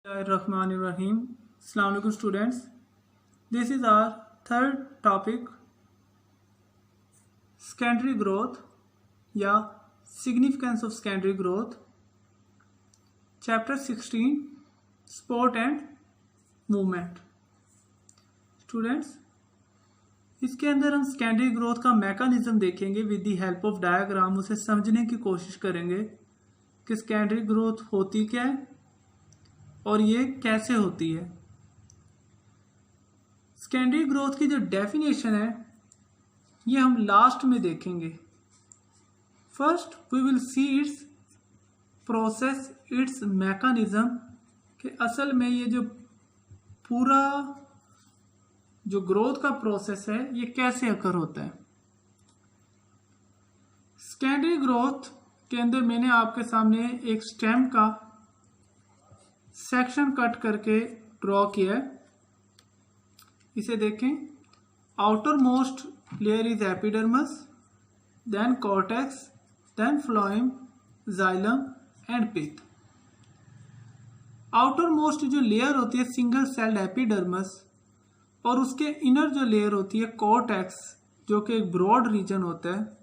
Bismillahirrahmanirrahim. Assalamu alaikum students. This is our third topic, secondary growth या significance of secondary growth. Chapter 16, sport and movement. Students, इसके अंदर हम secondary growth का mechanism देखेंगे with the help of diagram. उसे समझने की कोशिश करेंगे कि secondary growth होती क्या है और ये कैसे होती है. सेकेंडरी ग्रोथ की जो डेफिनेशन है ये हम लास्ट में देखेंगे. First we will see its process, its mechanism, कि असल में ये जो पूरा जो ग्रोथ का प्रोसेस है ये कैसे अकर होता है. सेकेंडरी ग्रोथ के अंदर मैंने आपके सामने एक स्टेम का सेक्शन कट करके ड्रॉ किया है. इसे देखें. Outermost layer is epidermis, then cortex, then phloem, xylem and pith. Outermost जो लेयर होती है सिंगल सेल्ड एपिडर्मस, और उसके इनर जो लेयर होती है कॉर्टेक्स, जो कि एक ब्रॉड रीजन होता है.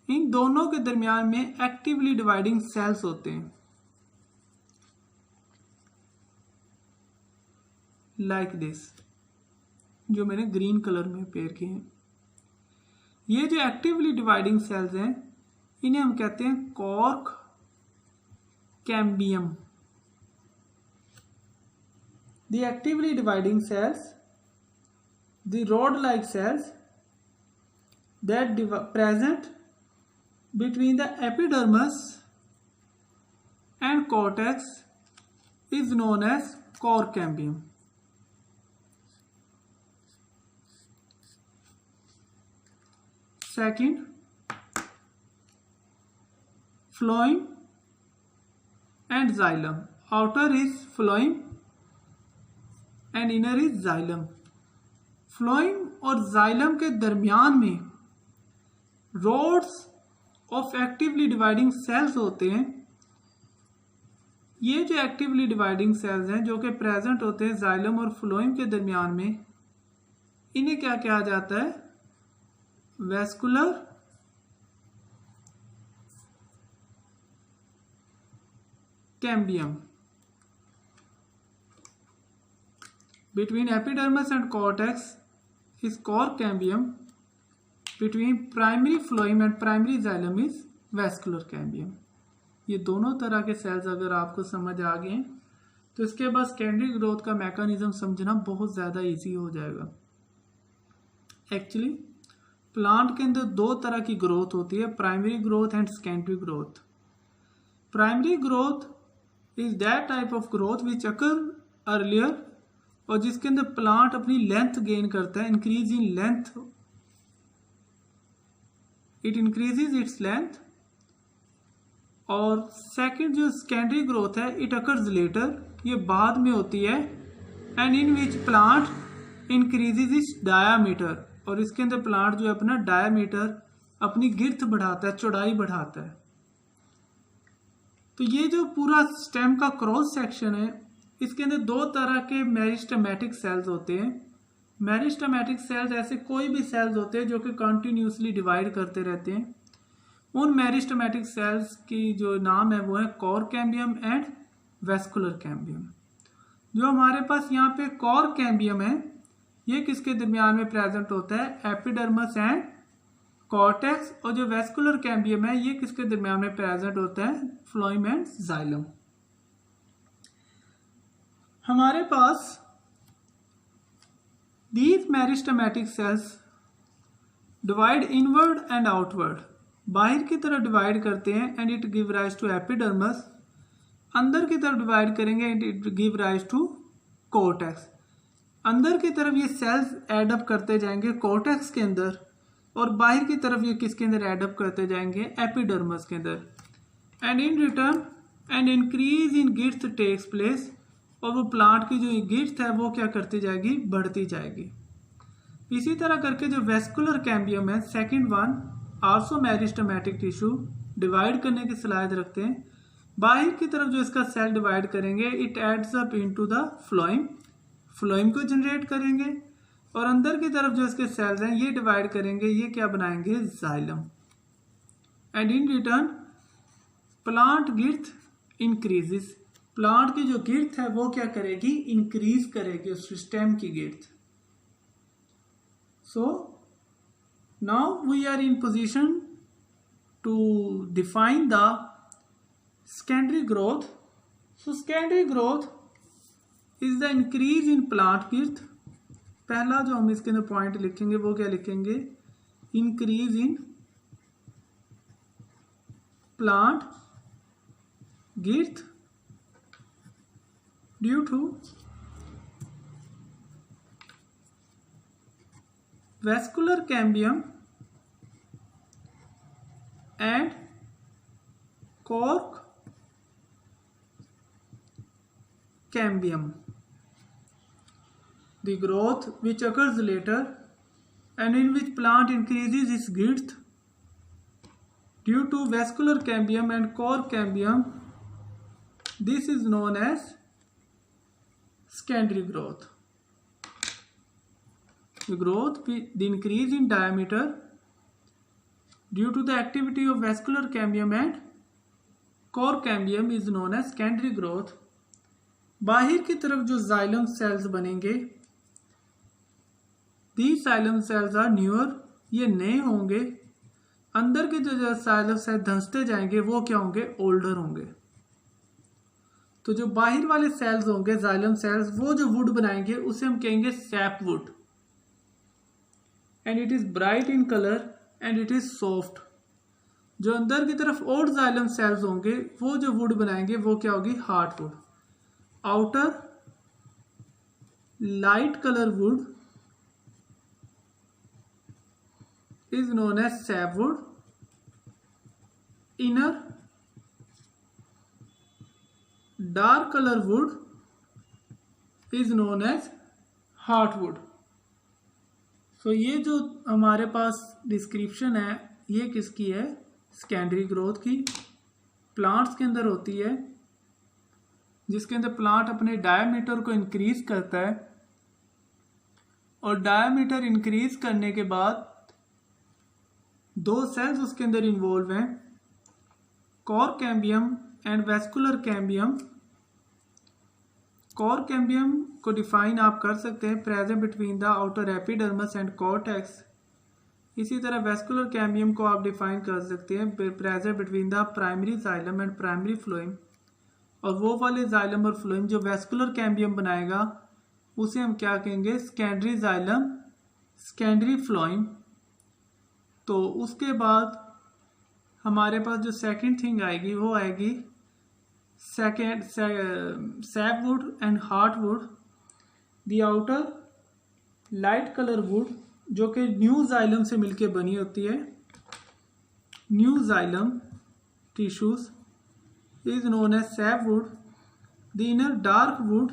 इन दोनों के दरमियान में एक्टिवली डिवाइडिंग सेल्स होते हैं लाइक दिस, जो मैंने ग्रीन कलर में पेयर किए हैं. ये जो एक्टिवली डिवाइडिंग सेल्स हैं इन्हें हम कहते हैं cork cambium. The actively dividing cells, the rod like cells that present between the epidermis and cortex is known as cork cambium. Second, phloem and xylem. Outer is phloem and inner is xylem. Phloem और xylem के दरमियान में rods of actively dividing cells होते हैं. ये जो actively dividing cells हैं जो कि present होते हैं xylem और phloem के दरमियान में, इन्हें क्या कहा जाता है? Vascular cambium. Between epidermis and cortex is cork cambium. Between primary phloem and primary xylem is vascular cambium. ये दोनों तरह के सेल्स अगर आपको समझ आ गए तो इसके बाद सेकेंडरी ग्रोथ का मैकेनिज्म समझना बहुत ज़्यादा इजी हो जाएगा. एक्चुअली प्लांट के अंदर दो तरह की ग्रोथ होती है, primary growth and secondary growth. Primary growth is that type of growth which occur earlier, और जिसके अंदर प्लांट अपनी लेंथ गेन करता है, increase in length, it increases its length. और सेकंड जो सेकेंडरी ग्रोथ है इट अकर्स लेटर, ये बाद में होती है, and in which plant increases it's diameter, और इसके अंदर प्लांट जो है अपना डायमीटर, अपनी गिर्थ बढ़ाता है, चौड़ाई बढ़ाता है. तो ये जो पूरा स्टेम का क्रॉस सेक्शन है इसके अंदर दो तरह के मेरिस्टेमेटिक सेल्स होते हैं. मेरिस्टेमेटिक सेल्स ऐसे कोई भी सेल्स होते हैं जो कि कंटिन्यूसली डिवाइड करते रहते हैं. उन मेरिस्टेमेटिक सेल्स की जो नाम है वो है cork cambium and vascular cambium. जो हमारे पास यहाँ पे कॉर्क कैम्बियम है ये किसके दरमियान में प्रेजेंट होता है? Epidermis and cortex. और जो वेस्कुलर कैम्बियम है ये किसके दरमियान में प्रेजेंट होता है? Phloem and xylem. हमारे पास these meristematic cells divide inward and outward. बाहर की तरफ डिवाइड करते हैं and it give rise to epidermis. अंदर की तरफ डिवाइड करेंगे and it give rise to cortex. अंदर की तरफ ये सेल्स एडअप करते जाएंगे कॉर्टेक्स के अंदर, और बाहर की तरफ ये किसके अंदर एडअप करते जाएंगे? एपिडर्मस के अंदर. And in return an increase in girth takes place, और वो प्लांट की जो गिर्थ है वो क्या करती जाएगी? बढ़ती जाएगी. इसी तरह करके जो वेस्कुलर कैम्बियम है second one, also meristematic tissue, divide करने की सलाहियत रखते हैं. बाहर की तरफ जो इसका सेल डिवाइड करेंगे it adds up into the phloem, phloem को जनरेट करेंगे, और अंदर की तरफ जो इसके सेल्स हैं ये डिवाइड करेंगे, ये क्या बनाएंगे, xylem. And in return plant girth increases, plant की जो गिर्थ है वो क्या करेगी, इंक्रीज करेगी उस स्टेम की girth. So now we are in position to define the secondary growth. So secondary growth is the increase in plant girth. पहला जो हम इसके अंदर पॉइंट लिखेंगे वो क्या लिखेंगे, increase in plant girth due to vascular cambium and cork cambium. The growth which occurs later and in which plant increases its girth due to vascular cambium and core cambium, this is known as secondary growth. The growth, the increase in diameter due to the activity of vascular cambium and core cambium is known as secondary growth. बाहर की तरफ जो xylem sales बनेंगे, these xylem cells are newer, ये नए होंगे। अंदर के जो xylem सेल धंसते जाएंगे वो क्या होंगे, ओल्डर होंगे। तो जो बाहर वाले सेल्स होंगे xylem सेल्स, वो जो वुड बनाएंगे उसे हम कहेंगे SAP would, and it is bright in colour and it is soft. जो अंदर की तरफ ओल्ड xylem सेल्स होंगे वो जो वुड बनाएंगे वो क्या होगी, hard would. Outer light colour would is known as sapwood, inner dark color wood is known as heartwood। so ये जो हमारे पास डिस्क्रिप्शन है ये किसकी है, सेकेंडरी ग्रोथ की। प्लांट्स के अंदर होती है, जिसके अंदर प्लांट अपने डायमीटर को इंक्रीज करता है, और डायमीटर इंक्रीज करने के बाद दो सेल्स उसके अंदर इन्वॉल्व हैं, core cambium and vascular cambium. Core cambium को डिफाइन आप कर सकते हैं, present between the outer epidermis and cortex. इसी तरह वैस्कुलर कैम्बियम को आप डिफाइन कर सकते हैं, present between the primary xylem and primary phloem. और वो वाले जाइलम और फ्लोएम जो वैस्कुलर कैम्बियम बनाएगा उसे हम क्या कहेंगे, सेकेंडरी जाइलम, सेकेंडरी फ्लोएम। तो उसके बाद हमारे पास जो सेकंड थिंग आएगी वो आएगी second sapwood and heartwood. The outer light colour wood जो कि न्यू जाइलम से मिलके बनी होती है, new xylem tissues is known as sapwood. The inner dark wood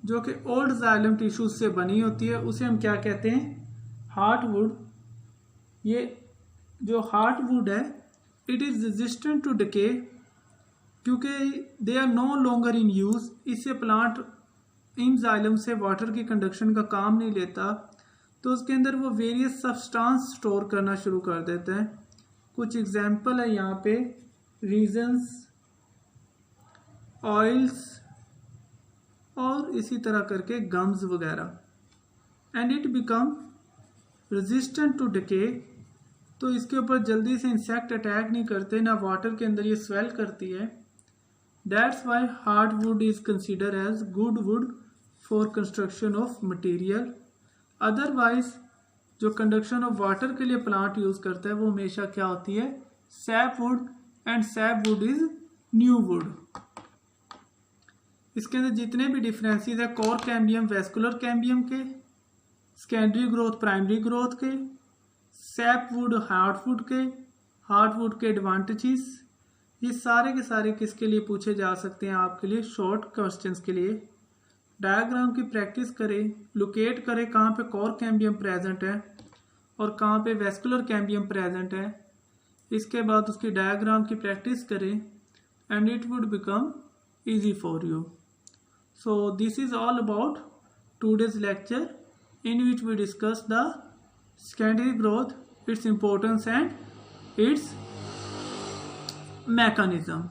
जो कि ओल्ड जाइलम टिश्यूज से बनी होती है उसे हम क्या कहते हैं, हार्ट वुड। ये जो हार्ट वुड है it is resistant to decay, क्योंकि they are no longer in use. इससे प्लांट इन जाइलम से वाटर की कंडक्शन का काम नहीं लेता, तो उसके अंदर वो वेरियस सब्सटेंस स्टोर करना शुरू कर देते हैं। कुछ एग्जांपल है यहाँ पे, रीजन्स, ऑयल्स और इसी तरह करके गम्स वगैरह। And it become resistant to decay, तो इसके ऊपर जल्दी से इंसेक्ट अटैक नहीं करते, ना वाटर के अंदर ये स्वेल करती है। That's why hardwood is consider as good wood for construction of material. Otherwise जो कंडक्शन ऑफ वाटर के लिए प्लांट यूज करता है वो हमेशा क्या होती है, SAP would, and SAP would is new would. इसके अंदर जितने भी डिफरेंसेस है, कोर कैम्बियम वैस्कुलर कैम्बियम के, सेकेंडरी ग्रोथ प्राइमरी ग्रोथ के, सैप वुड हार्टवुड के, हार्टवुड के एडवांटेजेस, ये सारे के सारे किसके लिए पूछे जा सकते हैं, आपके लिए शॉर्ट क्वेश्चंस के लिए। डायग्राम की प्रैक्टिस करें, लोकेट करें कहाँ पे कोर कैम्बियम प्रेजेंट है और कहाँ पे वैस्कुलर कैम्बियम प्रेजेंट है। इसके बाद उसकी डायग्राम की प्रैक्टिस करें, and it would become easy for you. So this is all about today's lecture, in which we discuss the secondary growth, its importance and its mechanism.